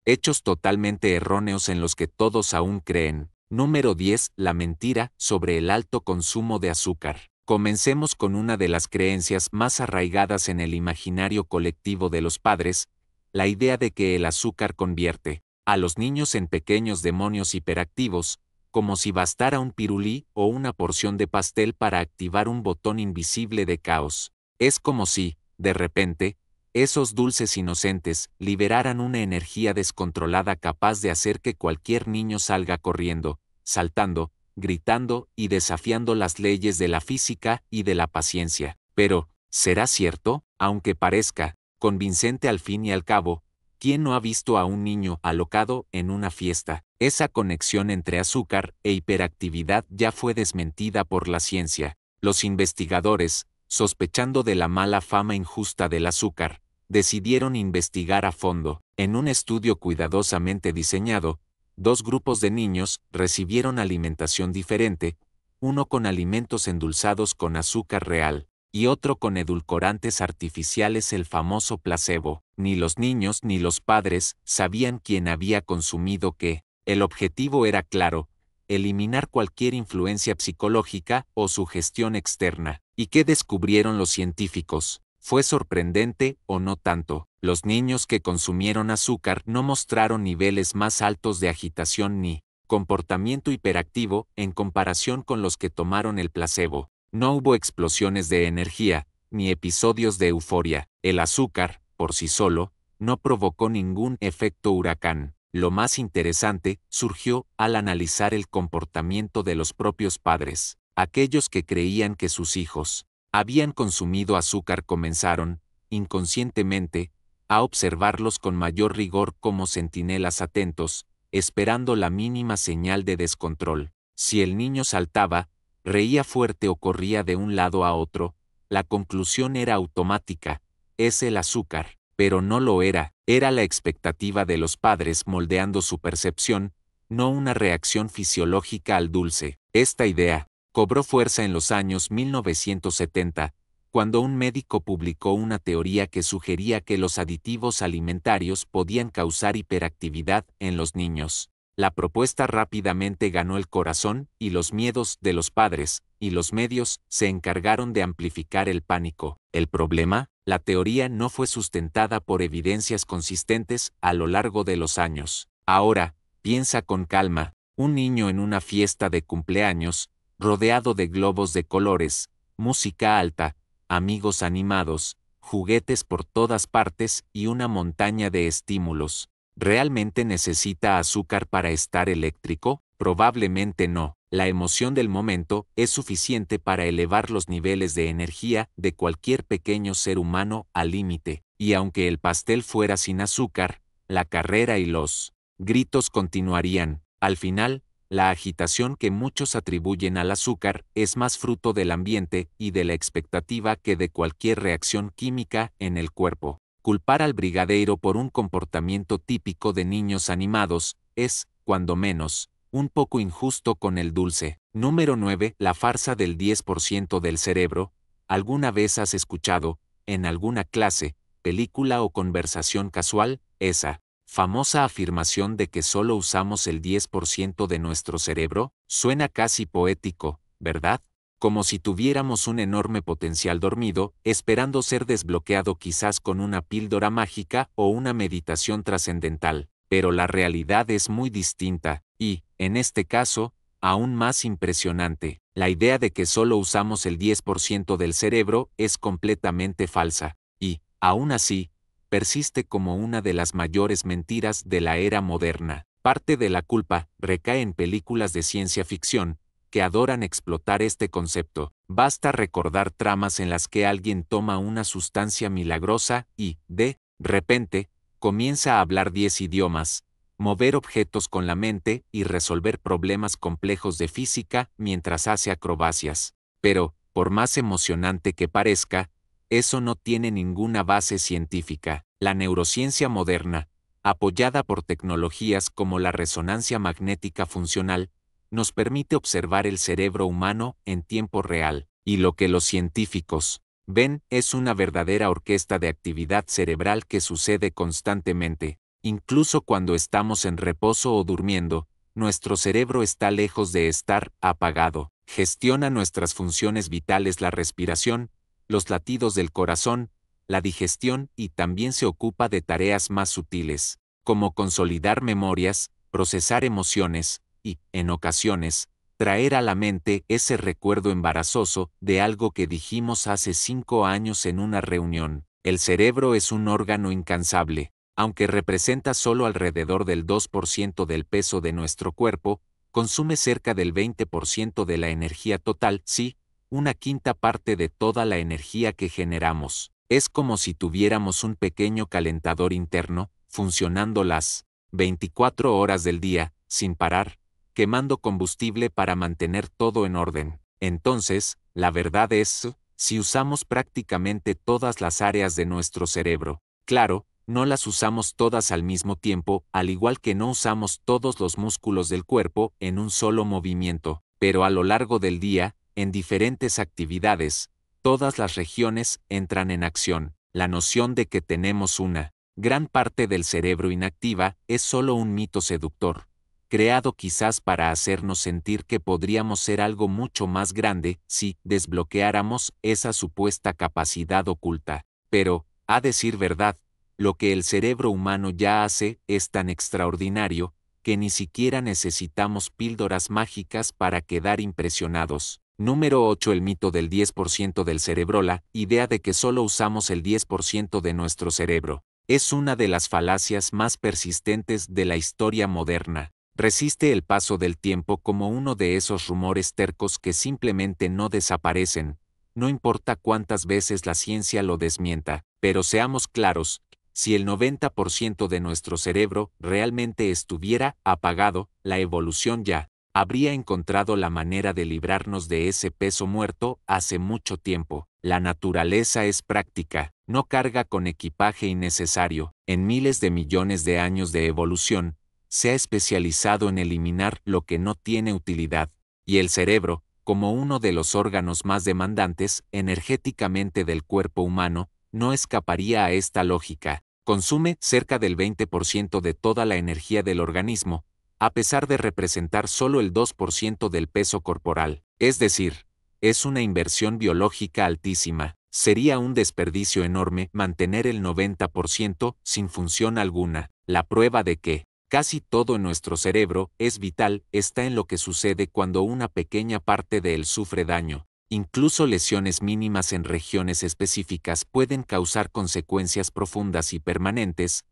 Hechos totalmente erróneos en los que todos aún creen. Número 10. La mentira sobre el alto consumo de azúcar. Comencemos con una de las creencias más arraigadas en el imaginario colectivo de los padres, la idea de que el azúcar convierte a los niños en pequeños demonios hiperactivos, como si bastara un pirulí o una porción de pastel para activar un botón invisible de caos. Es como si, de repente, esos dulces inocentes liberaran una energía descontrolada capaz de hacer que cualquier niño salga corriendo, saltando, gritando y desafiando las leyes de la física y de la paciencia. Pero, ¿será cierto? Aunque parezca convincente al fin y al cabo, ¿quién no ha visto a un niño alocado en una fiesta? Esa conexión entre azúcar e hiperactividad ya fue desmentida por la ciencia. Los investigadores, sospechando de la mala fama injusta del azúcar, decidieron investigar a fondo. En un estudio cuidadosamente diseñado, 2 grupos de niños recibieron alimentación diferente, uno con alimentos endulzados con azúcar real, y otro con edulcorantes artificiales, el famoso placebo. Ni los niños ni los padres sabían quién había consumido qué. El objetivo era claro: eliminar cualquier influencia psicológica o sugestión externa. ¿Y qué descubrieron los científicos? ¿Fue sorprendente o no tanto? Los niños que consumieron azúcar no mostraron niveles más altos de agitación ni comportamiento hiperactivo en comparación con los que tomaron el placebo. No hubo explosiones de energía, ni episodios de euforia. El azúcar, por sí solo, no provocó ningún efecto huracán. Lo más interesante surgió al analizar el comportamiento de los propios padres. Aquellos que creían que sus hijos habían consumido azúcar comenzaron, inconscientemente, a observarlos con mayor rigor como centinelas atentos, esperando la mínima señal de descontrol. Si el niño saltaba, reía fuerte o corría de un lado a otro, la conclusión era automática: es el azúcar. Pero no lo era, era la expectativa de los padres moldeando su percepción, no una reacción fisiológica al dulce. Esta idea cobró fuerza en los años 1970, cuando un médico publicó una teoría que sugería que los aditivos alimentarios podían causar hiperactividad en los niños. La propuesta rápidamente ganó el corazón y los miedos de los padres, y los medios se encargaron de amplificar el pánico. ¿El problema? La teoría no fue sustentada por evidencias consistentes a lo largo de los años. Ahora, piensa con calma: un niño en una fiesta de cumpleaños, rodeado de globos de colores, música alta, amigos animados, juguetes por todas partes y una montaña de estímulos. ¿Realmente necesita azúcar para estar eléctrico? Probablemente no. La emoción del momento es suficiente para elevar los niveles de energía de cualquier pequeño ser humano al límite. Y aunque el pastel fuera sin azúcar, la carrera y los gritos continuarían. Al final, la agitación que muchos atribuyen al azúcar es más fruto del ambiente y de la expectativa que de cualquier reacción química en el cuerpo. Culpar al brigadeiro por un comportamiento típico de niños animados es, cuando menos, un poco injusto con el dulce. Número 9. La farsa del 10% del cerebro. ¿Alguna vez has escuchado, en alguna clase, película o conversación casual, esa famosa afirmación de que solo usamos el 10% de nuestro cerebro? Suena casi poético, ¿verdad? Como si tuviéramos un enorme potencial dormido, esperando ser desbloqueado quizás con una píldora mágica o una meditación trascendental. Pero la realidad es muy distinta, y, en este caso, aún más impresionante. La idea de que solo usamos el 10% del cerebro es completamente falsa, y, aún así, persiste como una de las mayores mentiras de la era moderna. Parte de la culpa recae en películas de ciencia ficción, que adoran explotar este concepto. Basta recordar tramas en las que alguien toma una sustancia milagrosa y, de repente, comienza a hablar 10 idiomas, mover objetos con la mente y resolver problemas complejos de física mientras hace acrobacias. Pero, por más emocionante que parezca, eso no tiene ninguna base científica. La neurociencia moderna, apoyada por tecnologías como la resonancia magnética funcional, nos permite observar el cerebro humano en tiempo real, y lo que los científicos ven es una verdadera orquesta de actividad cerebral que sucede constantemente. Incluso cuando estamos en reposo o durmiendo, nuestro cerebro está lejos de estar apagado. Gestiona nuestras funciones vitales, la respiración, los latidos del corazón, la digestión y también se ocupa de tareas más sutiles, como consolidar memorias, procesar emociones y, en ocasiones, traer a la mente ese recuerdo embarazoso de algo que dijimos hace 5 años en una reunión. El cerebro es un órgano incansable. Aunque representa solo alrededor del 2% del peso de nuestro cuerpo, consume cerca del 20% de la energía total, sí, una quinta parte de toda la energía que generamos. Es como si tuviéramos un pequeño calentador interno, funcionando las 24 horas del día, sin parar, quemando combustible para mantener todo en orden. Entonces, la verdad es, si usamos prácticamente todas las áreas de nuestro cerebro, claro, no las usamos todas al mismo tiempo, al igual que no usamos todos los músculos del cuerpo en un solo movimiento, pero a lo largo del día, en diferentes actividades, todas las regiones entran en acción. La noción de que tenemos una gran parte del cerebro inactiva es solo un mito seductor, creado quizás para hacernos sentir que podríamos ser algo mucho más grande si desbloqueáramos esa supuesta capacidad oculta. Pero, a decir verdad, lo que el cerebro humano ya hace es tan extraordinario que ni siquiera necesitamos píldoras mágicas para quedar impresionados. Número 8. El mito del 10% del cerebro. La idea de que solo usamos el 10% de nuestro cerebro es una de las falacias más persistentes de la historia moderna. Resiste el paso del tiempo como uno de esos rumores tercos que simplemente no desaparecen, no importa cuántas veces la ciencia lo desmienta, pero seamos claros, si el 90% de nuestro cerebro realmente estuviera apagado, la evolución ya habría encontrado la manera de librarnos de ese peso muerto hace mucho tiempo. La naturaleza es práctica, no carga con equipaje innecesario. En miles de millones de años de evolución, se ha especializado en eliminar lo que no tiene utilidad, y el cerebro, como uno de los órganos más demandantes energéticamente del cuerpo humano, no escaparía a esta lógica. Consume cerca del 20% de toda la energía del organismo, a pesar de representar solo el 2% del peso corporal. Es decir, es una inversión biológica altísima. Sería un desperdicio enorme mantener el 90% sin función alguna. La prueba de que casi todo en nuestro cerebro es vital está en lo que sucede cuando una pequeña parte de él sufre daño. Incluso lesiones mínimas en regiones específicas pueden causar consecuencias profundas y permanentes,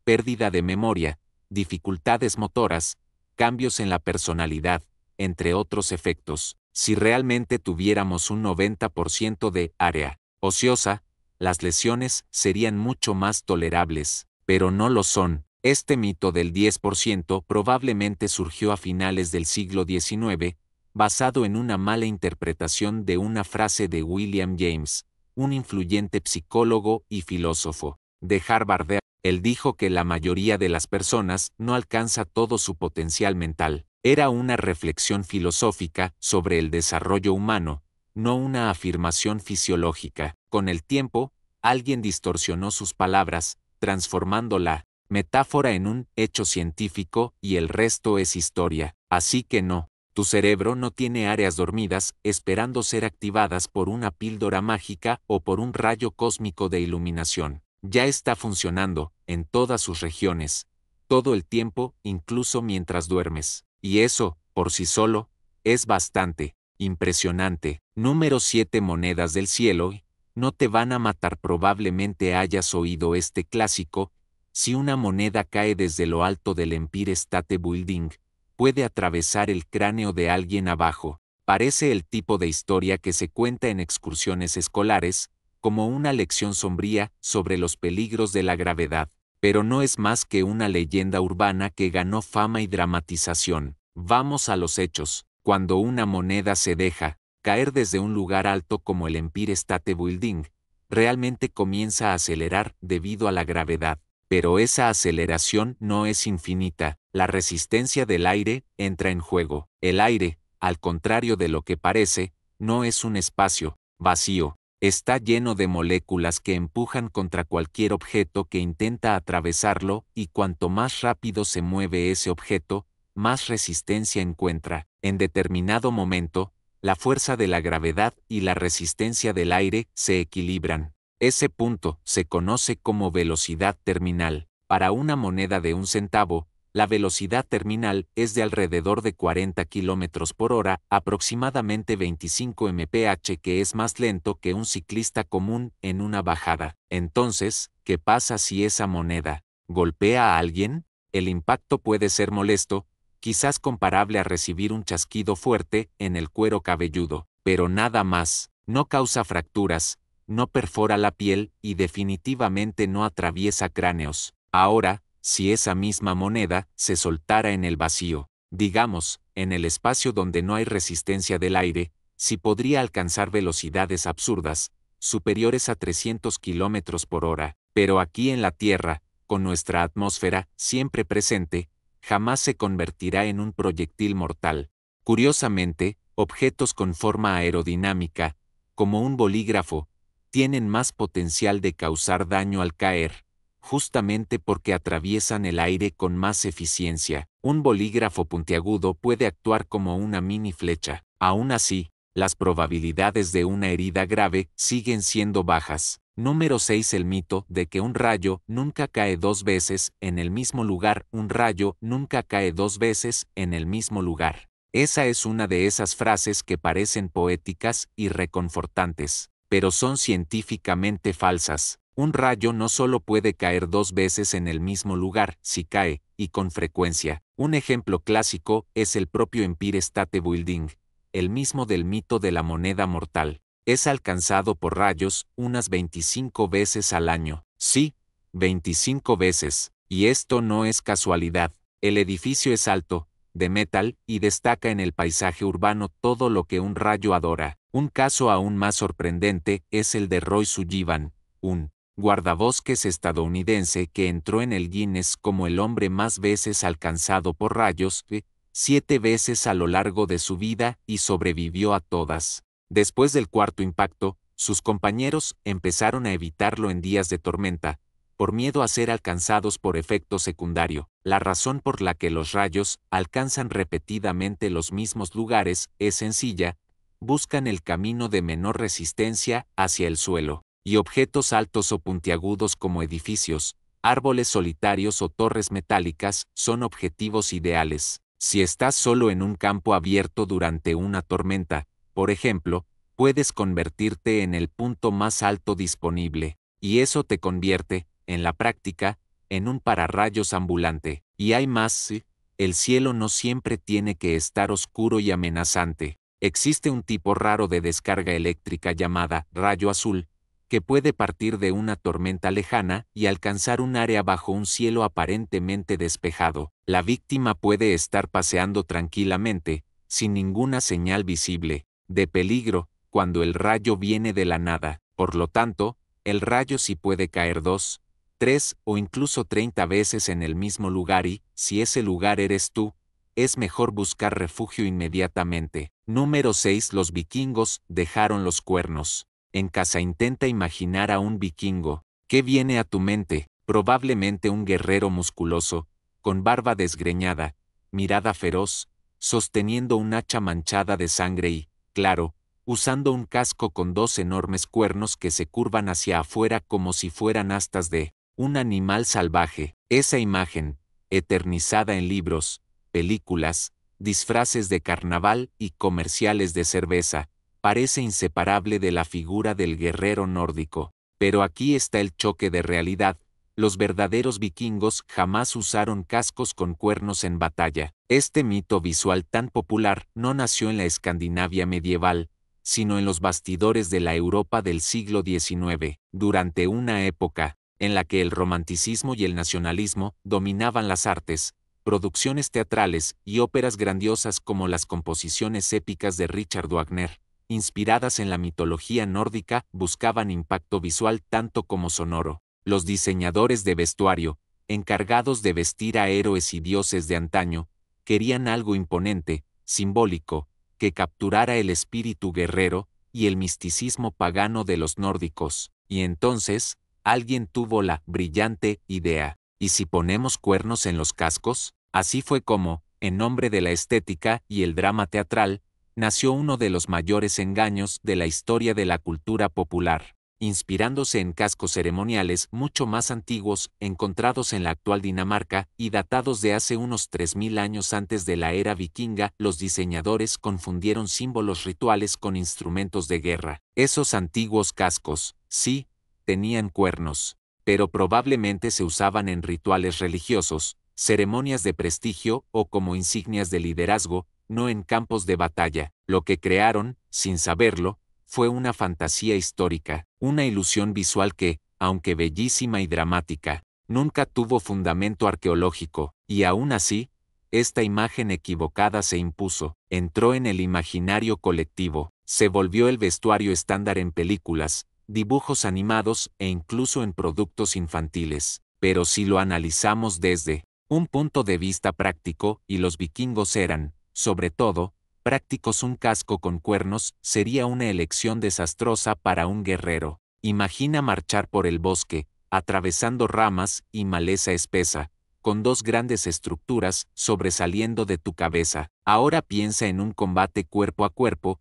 pérdida de memoria, dificultades motoras, cambios en la personalidad, entre otros efectos. Si realmente tuviéramos un 90% de área ociosa, las lesiones serían mucho más tolerables, pero no lo son. Este mito del 10% probablemente surgió a finales del siglo XIX, basado en una mala interpretación de una frase de William James, un influyente psicólogo y filósofo de Harvard. Él dijo que la mayoría de las personas no alcanza todo su potencial mental. Era una reflexión filosófica sobre el desarrollo humano, no una afirmación fisiológica. Con el tiempo, alguien distorsionó sus palabras, transformando la metáfora en un hecho científico y el resto es historia. Así que no, tu cerebro no tiene áreas dormidas esperando ser activadas por una píldora mágica o por un rayo cósmico de iluminación. Ya está funcionando, en todas sus regiones, todo el tiempo, incluso mientras duermes. Y eso, por sí solo, es bastante impresionante. Número 7. Monedas del cielo. No te van a matar. Probablemente hayas oído este clásico. Si una moneda cae desde lo alto del Empire State Building, puede atravesar el cráneo de alguien abajo. Parece el tipo de historia que se cuenta en excursiones escolares, como una lección sombría sobre los peligros de la gravedad, pero no es más que una leyenda urbana que ganó fama y dramatización. Vamos a los hechos. Cuando una moneda se deja caer desde un lugar alto como el Empire State Building, realmente comienza a acelerar debido a la gravedad. Pero esa aceleración no es infinita. La resistencia del aire entra en juego. El aire, al contrario de lo que parece, no es un espacio vacío. Está lleno de moléculas que empujan contra cualquier objeto que intenta atravesarlo, y cuanto más rápido se mueve ese objeto, más resistencia encuentra. En determinado momento, la fuerza de la gravedad y la resistencia del aire se equilibran. Ese punto se conoce como velocidad terminal. Para una moneda de 1 centavo, la velocidad terminal es de alrededor de 40 km por hora, aproximadamente 25 mph, que es más lento que un ciclista común en una bajada. Entonces, ¿qué pasa si esa moneda golpea a alguien? El impacto puede ser molesto, quizás comparable a recibir un chasquido fuerte en el cuero cabelludo, pero nada más. No causa fracturas, no perfora la piel y definitivamente no atraviesa cráneos. Ahora, si esa misma moneda se soltara en el vacío, digamos, en el espacio donde no hay resistencia del aire, sí podría alcanzar velocidades absurdas, superiores a 300 km por hora, pero aquí en la Tierra, con nuestra atmósfera siempre presente, jamás se convertirá en un proyectil mortal. Curiosamente, objetos con forma aerodinámica, como un bolígrafo, tienen más potencial de causar daño al caer, justamente porque atraviesan el aire con más eficiencia. Un bolígrafo puntiagudo puede actuar como una mini flecha. Aún así, las probabilidades de una herida grave siguen siendo bajas. Número 6. El mito de que un rayo nunca cae 2 veces en el mismo lugar. Un rayo nunca cae 2 veces en el mismo lugar. Esa es una de esas frases que parecen poéticas y reconfortantes, pero son científicamente falsas. Un rayo no solo puede caer 2 veces en el mismo lugar, si cae, y con frecuencia. Un ejemplo clásico es el propio Empire State Building, el mismo del mito de la moneda mortal. Es alcanzado por rayos unas 25 veces al año. Sí, 25 veces. Y esto no es casualidad. El edificio es alto, de metal, y destaca en el paisaje urbano todo lo que un rayo adora. Un caso aún más sorprendente es el de Roy Sullivan, un guardabosques estadounidense que entró en el Guinness como el hombre más veces alcanzado por rayos, 7 veces a lo largo de su vida, y sobrevivió a todas. Después del cuarto impacto, sus compañeros empezaron a evitarlo en días de tormenta, por miedo a ser alcanzados por efecto secundario. La razón por la que los rayos alcanzan repetidamente los mismos lugares es sencilla: buscan el camino de menor resistencia hacia el suelo. Y objetos altos o puntiagudos como edificios, árboles solitarios o torres metálicas son objetivos ideales. Si estás solo en un campo abierto durante una tormenta, por ejemplo, puedes convertirte en el punto más alto disponible, y eso te convierte, en la práctica, en un pararrayos ambulante. Y hay más, el cielo no siempre tiene que estar oscuro y amenazante. Existe un tipo raro de descarga eléctrica llamada rayo azul, que puede partir de una tormenta lejana y alcanzar un área bajo un cielo aparentemente despejado. La víctima puede estar paseando tranquilamente, sin ninguna señal visible de peligro, cuando el rayo viene de la nada. Por lo tanto, el rayo sí puede caer 2, 3 o incluso 30 veces en el mismo lugar y, si ese lugar eres tú, es mejor buscar refugio inmediatamente. Número 6. Los vikingos dejaron los cuernos. En casa intenta imaginar a un vikingo. ¿Qué viene a tu mente? Probablemente un guerrero musculoso, con barba desgreñada, mirada feroz, sosteniendo un hacha manchada de sangre y, claro, usando un casco con 2 enormes cuernos que se curvan hacia afuera como si fueran astas de un animal salvaje. Esa imagen, eternizada en libros, películas, disfraces de carnaval y comerciales de cerveza, parece inseparable de la figura del guerrero nórdico. Pero aquí está el choque de realidad: los verdaderos vikingos jamás usaron cascos con cuernos en batalla. Este mito visual tan popular no nació en la Escandinavia medieval, sino en los bastidores de la Europa del siglo XIX, durante una época en la que el romanticismo y el nacionalismo dominaban las artes. Producciones teatrales y óperas grandiosas como las composiciones épicas de Richard Wagner, inspiradas en la mitología nórdica, buscaban impacto visual tanto como sonoro. Los diseñadores de vestuario, encargados de vestir a héroes y dioses de antaño, querían algo imponente, simbólico, que capturara el espíritu guerrero, y el misticismo pagano de los nórdicos, y entonces, alguien tuvo la brillante idea: ¿y si ponemos cuernos en los cascos? Así fue como, en nombre de la estética y el drama teatral, nació uno de los mayores engaños de la historia de la cultura popular, inspirándose en cascos ceremoniales mucho más antiguos encontrados en la actual Dinamarca y datados de hace unos 3000 años antes de la era vikinga. Los diseñadores confundieron símbolos rituales con instrumentos de guerra. Esos antiguos cascos, sí, tenían cuernos, pero probablemente se usaban en rituales religiosos, ceremonias de prestigio o como insignias de liderazgo, no en campos de batalla. Lo que crearon, sin saberlo, fue una fantasía histórica, una ilusión visual que, aunque bellísima y dramática, nunca tuvo fundamento arqueológico, y aún así, esta imagen equivocada se impuso, entró en el imaginario colectivo, se volvió el vestuario estándar en películas, dibujos animados e incluso en productos infantiles. Pero si lo analizamos desde un punto de vista práctico, y los vikingos eran, sobre todo, prácticos, un casco con cuernos sería una elección desastrosa para un guerrero. Imagina marchar por el bosque, atravesando ramas y maleza espesa, con dos grandes estructuras sobresaliendo de tu cabeza. Ahora piensa en un combate cuerpo a cuerpo.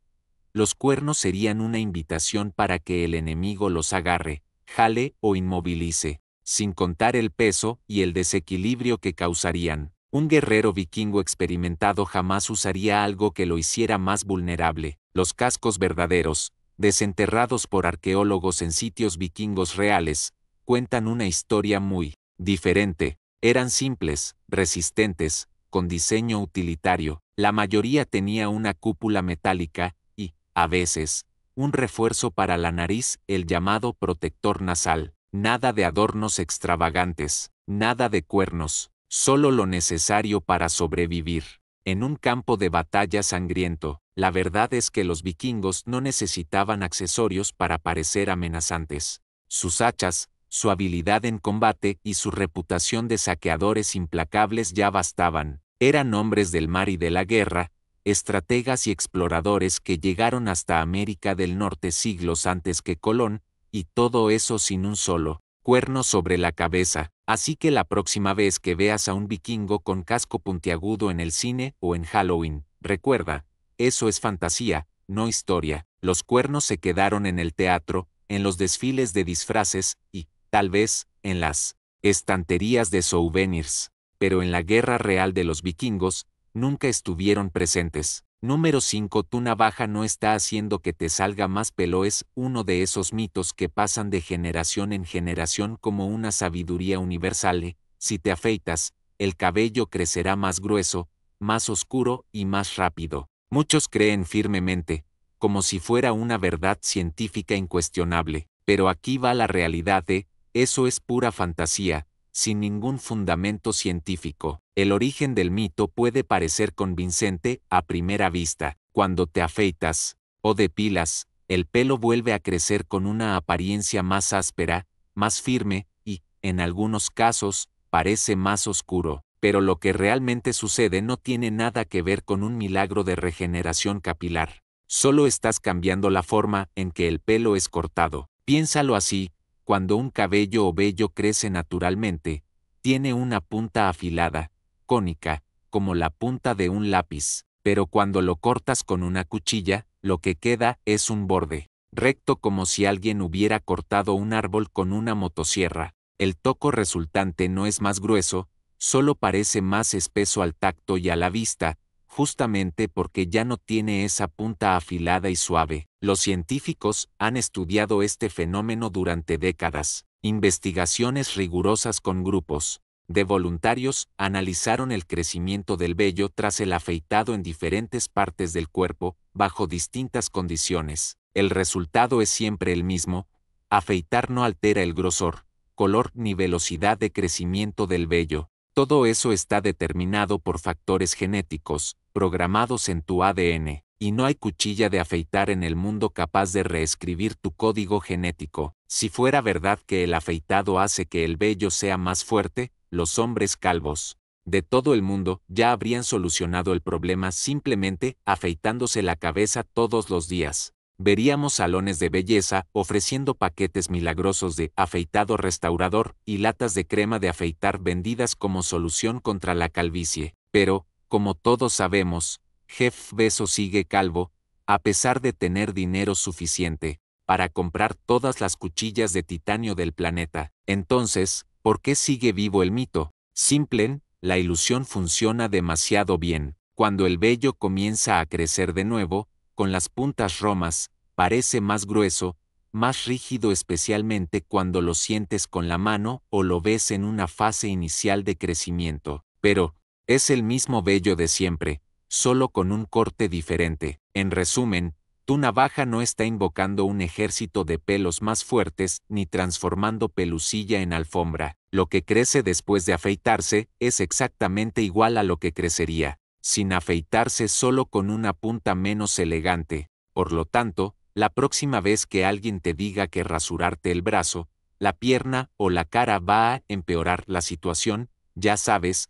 Los cuernos serían una invitación para que el enemigo los agarre, jale o inmovilice, sin contar el peso y el desequilibrio que causarían. Un guerrero vikingo experimentado jamás usaría algo que lo hiciera más vulnerable. Los cascos verdaderos, desenterrados por arqueólogos en sitios vikingos reales, cuentan una historia muy diferente. Eran simples, resistentes, con diseño utilitario. La mayoría tenía una cúpula metálica y, a veces, un refuerzo para la nariz, el llamado protector nasal. Nada de adornos extravagantes, nada de cuernos. Solo lo necesario para sobrevivir. En un campo de batalla sangriento, la verdad es que los vikingos no necesitaban accesorios para parecer amenazantes. Sus hachas, su habilidad en combate y su reputación de saqueadores implacables ya bastaban. Eran hombres del mar y de la guerra, estrategas y exploradores que llegaron hasta América del Norte siglos antes que Colón, y todo eso sin un solo cuerno sobre la cabeza. Así que la próxima vez que veas a un vikingo con casco puntiagudo en el cine o en Halloween, recuerda, eso es fantasía, no historia. Los cuernos se quedaron en el teatro, en los desfiles de disfraces y, tal vez, en las estanterías de souvenirs, pero en la guerra real de los vikingos, nunca estuvieron presentes. Número 5. Tu navaja no está haciendo que te salga más pelo. Es uno de esos mitos que pasan de generación en generación como una sabiduría universal. Si te afeitas, el cabello crecerá más grueso, más oscuro y más rápido. Muchos creen firmemente, como si fuera una verdad científica incuestionable, pero aquí va la realidad eso es pura fantasía, sin ningún fundamento científico. El origen del mito puede parecer convincente a primera vista. Cuando te afeitas o depilas, el pelo vuelve a crecer con una apariencia más áspera, más firme y, en algunos casos, parece más oscuro. Pero lo que realmente sucede no tiene nada que ver con un milagro de regeneración capilar. Solo estás cambiando la forma en que el pelo es cortado. Piénsalo así: cuando un cabello o vello crece naturalmente, tiene una punta afilada, cónica, como la punta de un lápiz, pero cuando lo cortas con una cuchilla, lo que queda es un borde, recto como si alguien hubiera cortado un árbol con una motosierra. El toco resultante no es más grueso, solo parece más espeso al tacto y a la vista, justamente porque ya no tiene esa punta afilada y suave. Los científicos han estudiado este fenómeno durante décadas. Investigaciones rigurosas con grupos de voluntarios analizaron el crecimiento del vello tras el afeitado en diferentes partes del cuerpo, bajo distintas condiciones. El resultado es siempre el mismo: afeitar no altera el grosor, color ni velocidad de crecimiento del vello. Todo eso está determinado por factores genéticos, programados en tu ADN, y no hay cuchilla de afeitar en el mundo capaz de reescribir tu código genético. Si fuera verdad que el afeitado hace que el vello sea más fuerte, los hombres calvos de todo el mundo ya habrían solucionado el problema simplemente afeitándose la cabeza todos los días. Veríamos salones de belleza ofreciendo paquetes milagrosos de afeitado restaurador y latas de crema de afeitar vendidas como solución contra la calvicie. Pero, como todos sabemos, Jeff Bezos sigue calvo, a pesar de tener dinero suficiente para comprar todas las cuchillas de titanio del planeta. Entonces, ¿por qué sigue vivo el mito? Simple, la ilusión funciona demasiado bien. Cuando el vello comienza a crecer de nuevo, con las puntas romas, parece más grueso, más rígido, especialmente cuando lo sientes con la mano o lo ves en una fase inicial de crecimiento. Pero, es el mismo vello de siempre, solo con un corte diferente. En resumen, tu navaja no está invocando un ejército de pelos más fuertes ni transformando pelusilla en alfombra. Lo que crece después de afeitarse es exactamente igual a lo que crecería sin afeitarse, solo con una punta menos elegante. Por lo tanto, la próxima vez que alguien te diga que rasurarte el brazo, la pierna o la cara va a empeorar la situación, ya sabes,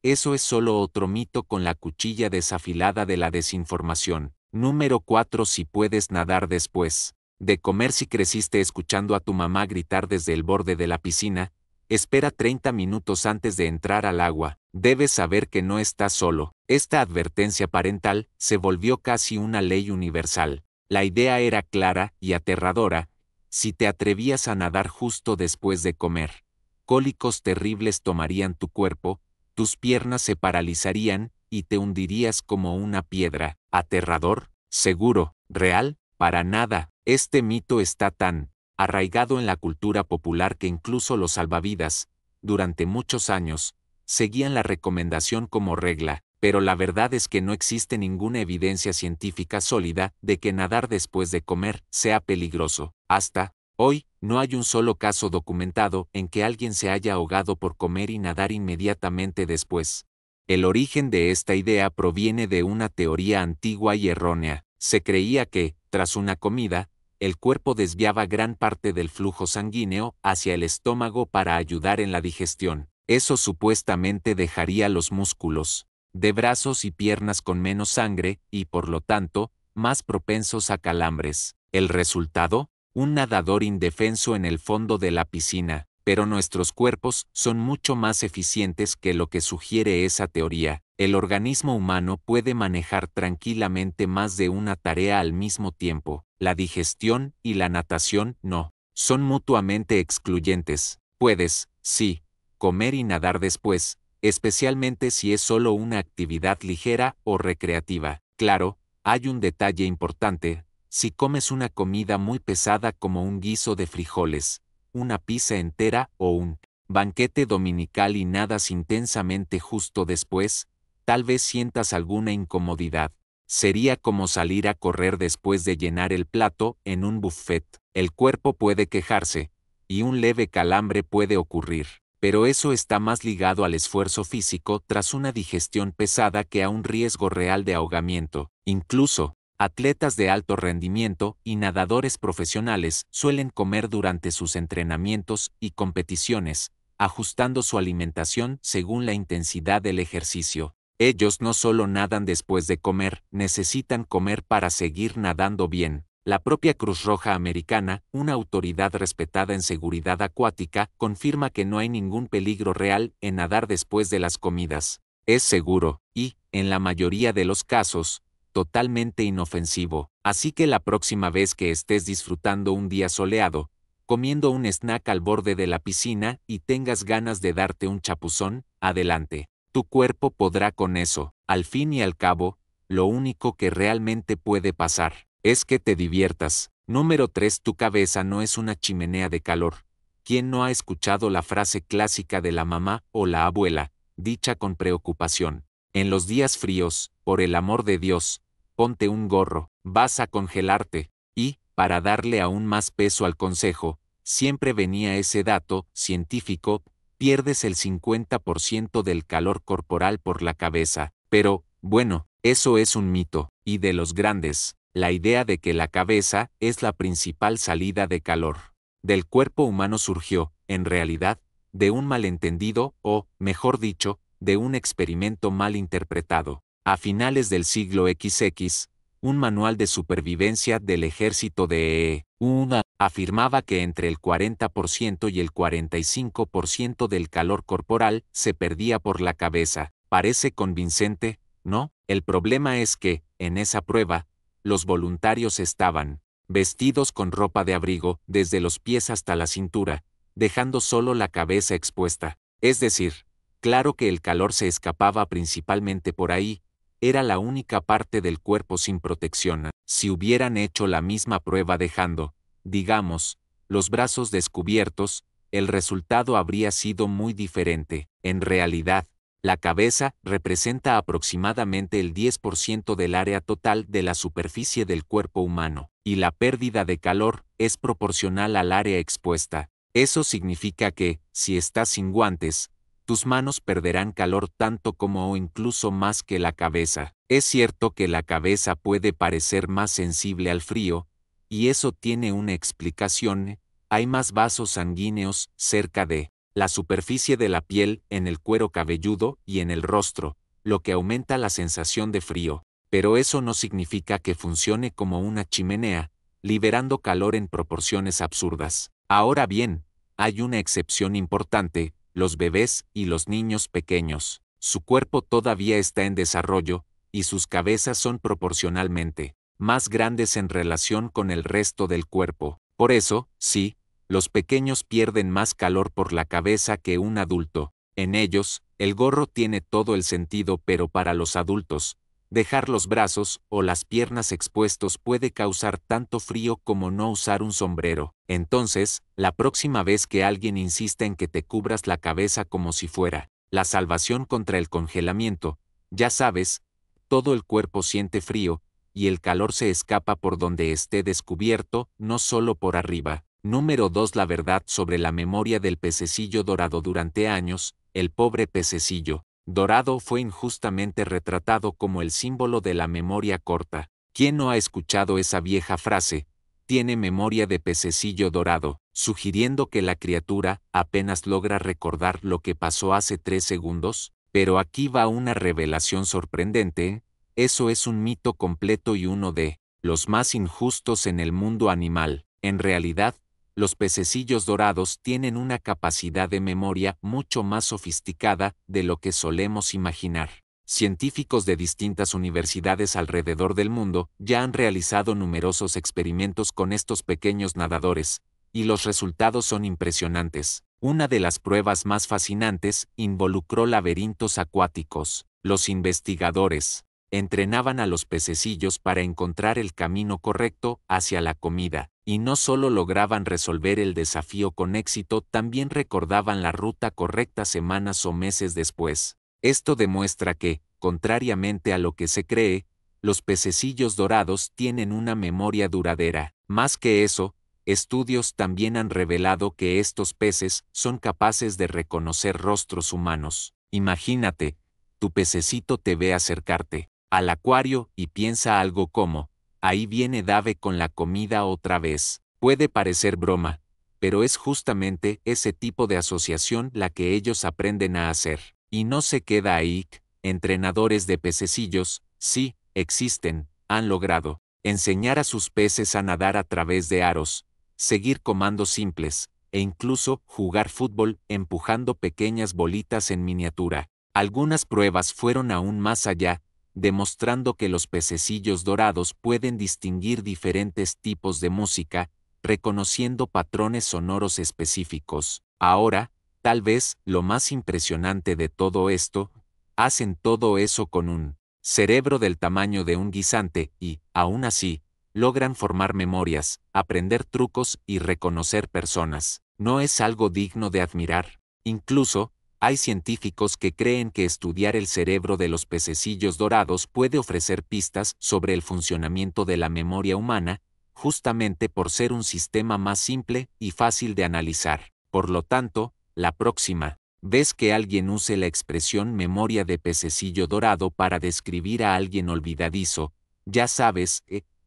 eso es solo otro mito con la cuchilla desafilada de la desinformación. Número 4. Si puedes nadar después de comer. Si creciste escuchando a tu mamá gritar desde el borde de la piscina, espera 30 minutos antes de entrar al agua. Debes saber que no estás solo. Esta advertencia parental se volvió casi una ley universal. La idea era clara y aterradora: si te atrevías a nadar justo después de comer, cólicos terribles tomarían tu cuerpo, tus piernas se paralizarían y te hundirías como una piedra. ¿Aterrador? ¿Seguro? ¿Real? Para nada. Este mito está tan arraigado en la cultura popular que incluso los salvavidas, durante muchos años, seguían la recomendación como regla, pero la verdad es que no existe ninguna evidencia científica sólida de que nadar después de comer sea peligroso. Hasta hoy, no hay un solo caso documentado en que alguien se haya ahogado por comer y nadar inmediatamente después. El origen de esta idea proviene de una teoría antigua y errónea. Se creía que, tras una comida, el cuerpo desviaba gran parte del flujo sanguíneo hacia el estómago para ayudar en la digestión. Eso supuestamente dejaría los músculos de brazos y piernas con menos sangre y, por lo tanto, más propensos a calambres. ¿El resultado? Un nadador indefenso en el fondo de la piscina. Pero nuestros cuerpos son mucho más eficientes que lo que sugiere esa teoría. El organismo humano puede manejar tranquilamente más de una tarea al mismo tiempo. La digestión y la natación no son mutuamente excluyentes. Puedes, sí, comer y nadar después, especialmente si es solo una actividad ligera o recreativa. Claro, hay un detalle importante: si comes una comida muy pesada como un guiso de frijoles, una pizza entera o un banquete dominical y nadas intensamente justo después, tal vez sientas alguna incomodidad. Sería como salir a correr después de llenar el plato en un buffet. El cuerpo puede quejarse, y un leve calambre puede ocurrir, pero eso está más ligado al esfuerzo físico tras una digestión pesada que a un riesgo real de ahogamiento. Incluso, atletas de alto rendimiento y nadadores profesionales suelen comer durante sus entrenamientos y competiciones, ajustando su alimentación según la intensidad del ejercicio. Ellos no solo nadan después de comer, necesitan comer para seguir nadando bien. La propia Cruz Roja Americana, una autoridad respetada en seguridad acuática, confirma que no hay ningún peligro real en nadar después de las comidas. Es seguro, y, en la mayoría de los casos, totalmente inofensivo. Así que la próxima vez que estés disfrutando un día soleado, comiendo un snack al borde de la piscina y tengas ganas de darte un chapuzón, adelante. Tu cuerpo podrá con eso. Al fin y al cabo, lo único que realmente puede pasar es que te diviertas. Número 3. Tu cabeza no es una chimenea de calor. ¿Quién no ha escuchado la frase clásica de la mamá o la abuela, dicha con preocupación? En los días fríos, por el amor de Dios, ponte un gorro, vas a congelarte. Y, para darle aún más peso al consejo, siempre venía ese dato científico: pierdes el 50% del calor corporal por la cabeza. Pero, bueno, eso es un mito, y de los grandes. La idea de que la cabeza es la principal salida de calor del cuerpo humano surgió, en realidad, de un malentendido o, mejor dicho, de un experimento mal interpretado. A finales del siglo XX, un manual de supervivencia del ejército de UNA afirmaba que entre el 40% y el 45% del calor corporal se perdía por la cabeza. Parece convincente, ¿no? El problema es que, en esa prueba, los voluntarios estaban vestidos con ropa de abrigo desde los pies hasta la cintura, dejando solo la cabeza expuesta. Es decir, claro que el calor se escapaba principalmente por ahí, era la única parte del cuerpo sin protección. Si hubieran hecho la misma prueba dejando, digamos, los brazos descubiertos, el resultado habría sido muy diferente. En realidad, la cabeza representa aproximadamente el 10% del área total de la superficie del cuerpo humano, y la pérdida de calor es proporcional al área expuesta. Eso significa que, si estás sin guantes, tus manos perderán calor tanto como o incluso más que la cabeza. Es cierto que la cabeza puede parecer más sensible al frío, y eso tiene una explicación. Hay más vasos sanguíneos cerca de la superficie de la piel, en el cuero cabelludo y en el rostro, lo que aumenta la sensación de frío. Pero eso no significa que funcione como una chimenea, liberando calor en proporciones absurdas. Ahora bien, hay una excepción importante: los bebés y los niños pequeños. Su cuerpo todavía está en desarrollo, y sus cabezas son proporcionalmente más grandes en relación con el resto del cuerpo. Por eso, sí, los pequeños pierden más calor por la cabeza que un adulto. En ellos, el gorro tiene todo el sentido, pero para los adultos, dejar los brazos o las piernas expuestos puede causar tanto frío como no usar un sombrero. Entonces, la próxima vez que alguien insista en que te cubras la cabeza como si fuera la salvación contra el congelamiento, ya sabes, todo el cuerpo siente frío, y el calor se escapa por donde esté descubierto, no solo por arriba. Número 2. La verdad sobre la memoria del pececillo dorado. Durante años, el pobre pececillo dorado fue injustamente retratado como el símbolo de la memoria corta. ¿Quién no ha escuchado esa vieja frase? Tiene memoria de pececillo dorado, sugiriendo que la criatura apenas logra recordar lo que pasó hace 3 segundos. Pero aquí va una revelación sorprendente: eso es un mito completo y uno de los más injustos en el mundo animal. En realidad, los pececillos dorados tienen una capacidad de memoria mucho más sofisticada de lo que solemos imaginar. Científicos de distintas universidades alrededor del mundo ya han realizado numerosos experimentos con estos pequeños nadadores, y los resultados son impresionantes. Una de las pruebas más fascinantes involucró laberintos acuáticos. Los investigadores entrenaban a los pececillos para encontrar el camino correcto hacia la comida, y no solo lograban resolver el desafío con éxito, también recordaban la ruta correcta semanas o meses después. Esto demuestra que, contrariamente a lo que se cree, los pececillos dorados tienen una memoria duradera. Más que eso, estudios también han revelado que estos peces son capaces de reconocer rostros humanos. Imagínate, tu pececito te ve acercarte al acuario y piensa algo como: ahí viene Dave con la comida otra vez. Puede parecer broma, pero es justamente ese tipo de asociación la que ellos aprenden a hacer. Y no se queda ahí. Entrenadores de pececillos, sí, existen, han logrado enseñar a sus peces a nadar a través de aros, seguir comandos simples, e incluso jugar fútbol empujando pequeñas bolitas en miniatura. Algunas pruebas fueron aún más allá, demostrando que los pececillos dorados pueden distinguir diferentes tipos de música, reconociendo patrones sonoros específicos. Ahora, tal vez lo más impresionante de todo esto: hacen todo eso con un cerebro del tamaño de un guisante y, aún así, logran formar memorias, aprender trucos y reconocer personas. ¿No es algo digno de admirar? Incluso, hay científicos que creen que estudiar el cerebro de los pececillos dorados puede ofrecer pistas sobre el funcionamiento de la memoria humana, justamente por ser un sistema más simple y fácil de analizar. Por lo tanto, la próxima vez que alguien use la expresión memoria de pececillo dorado para describir a alguien olvidadizo, ya sabes,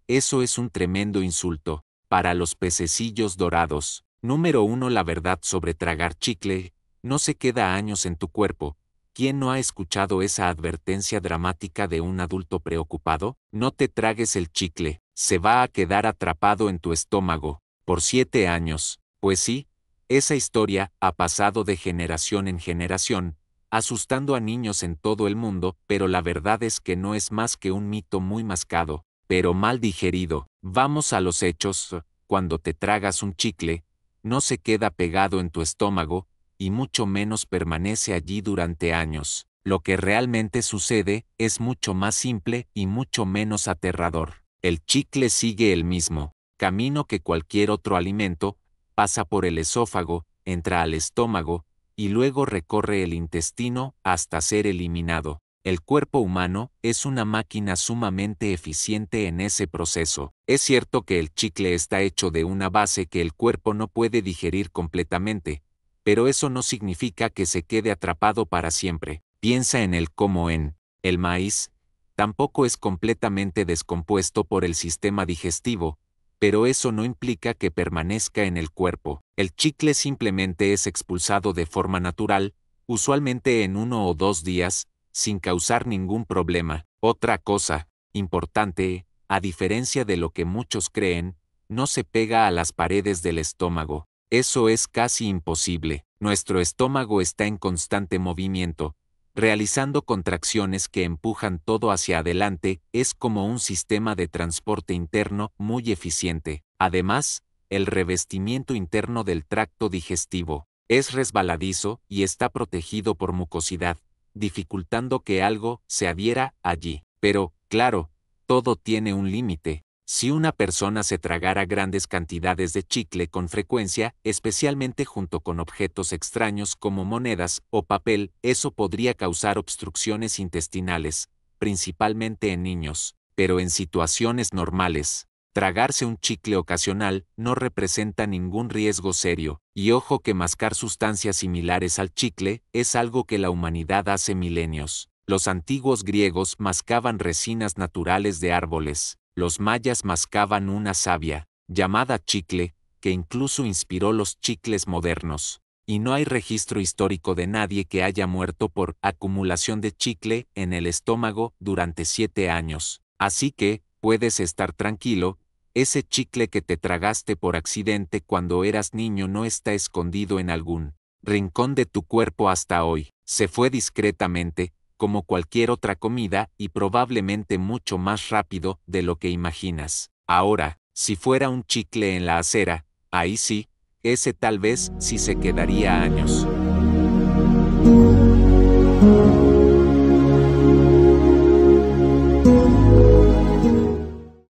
eso es un tremendo insulto para los pececillos dorados. Número 1. La verdad sobre tragar chicle. No se queda años en tu cuerpo, ¿Quién no ha escuchado esa advertencia dramática de un adulto preocupado? No te tragues el chicle, se va a quedar atrapado en tu estómago, por 7 años. Pues sí, esa historia ha pasado de generación en generación, asustando a niños en todo el mundo, pero la verdad es que no es más que un mito muy mascado, pero mal digerido. Vamos a los hechos. Cuando te tragas un chicle, no se queda pegado en tu estómago, y mucho menos permanece allí durante años. Lo que realmente sucede es mucho más simple y mucho menos aterrador. El chicle sigue el mismo camino que cualquier otro alimento, pasa por el esófago, entra al estómago, y luego recorre el intestino hasta ser eliminado. El cuerpo humano es una máquina sumamente eficiente en ese proceso. Es cierto que el chicle está hecho de una base que el cuerpo no puede digerir completamente, pero eso no significa que se quede atrapado para siempre. Piensa en él como en el maíz. Tampoco es completamente descompuesto por el sistema digestivo, pero eso no implica que permanezca en el cuerpo. El chicle simplemente es expulsado de forma natural, usualmente en 1 o 2 días, sin causar ningún problema. Otra cosa importante, a diferencia de lo que muchos creen, no se pega a las paredes del estómago. Eso es casi imposible. Nuestro estómago está en constante movimiento, realizando contracciones que empujan todo hacia adelante. Es como un sistema de transporte interno muy eficiente. Además, el revestimiento interno del tracto digestivo es resbaladizo y está protegido por mucosidad, dificultando que algo se adhiera allí. Pero, claro, todo tiene un límite. Si una persona se tragara grandes cantidades de chicle con frecuencia, especialmente junto con objetos extraños como monedas o papel, eso podría causar obstrucciones intestinales, principalmente en niños. Pero en situaciones normales, tragarse un chicle ocasional no representa ningún riesgo serio. Y ojo que mascar sustancias similares al chicle es algo que la humanidad hace milenios. Los antiguos griegos mascaban resinas naturales de árboles. Los mayas mascaban una savia, llamada chicle, que incluso inspiró los chicles modernos. Y no hay registro histórico de nadie que haya muerto por acumulación de chicle en el estómago durante 7 años. Así que, puedes estar tranquilo, ese chicle que te tragaste por accidente cuando eras niño no está escondido en algún rincón de tu cuerpo hasta hoy. Se fue discretamente, como cualquier otra comida, y probablemente mucho más rápido de lo que imaginas. Ahora, si fuera un chicle en la acera, ahí sí, ese tal vez sí se quedaría años.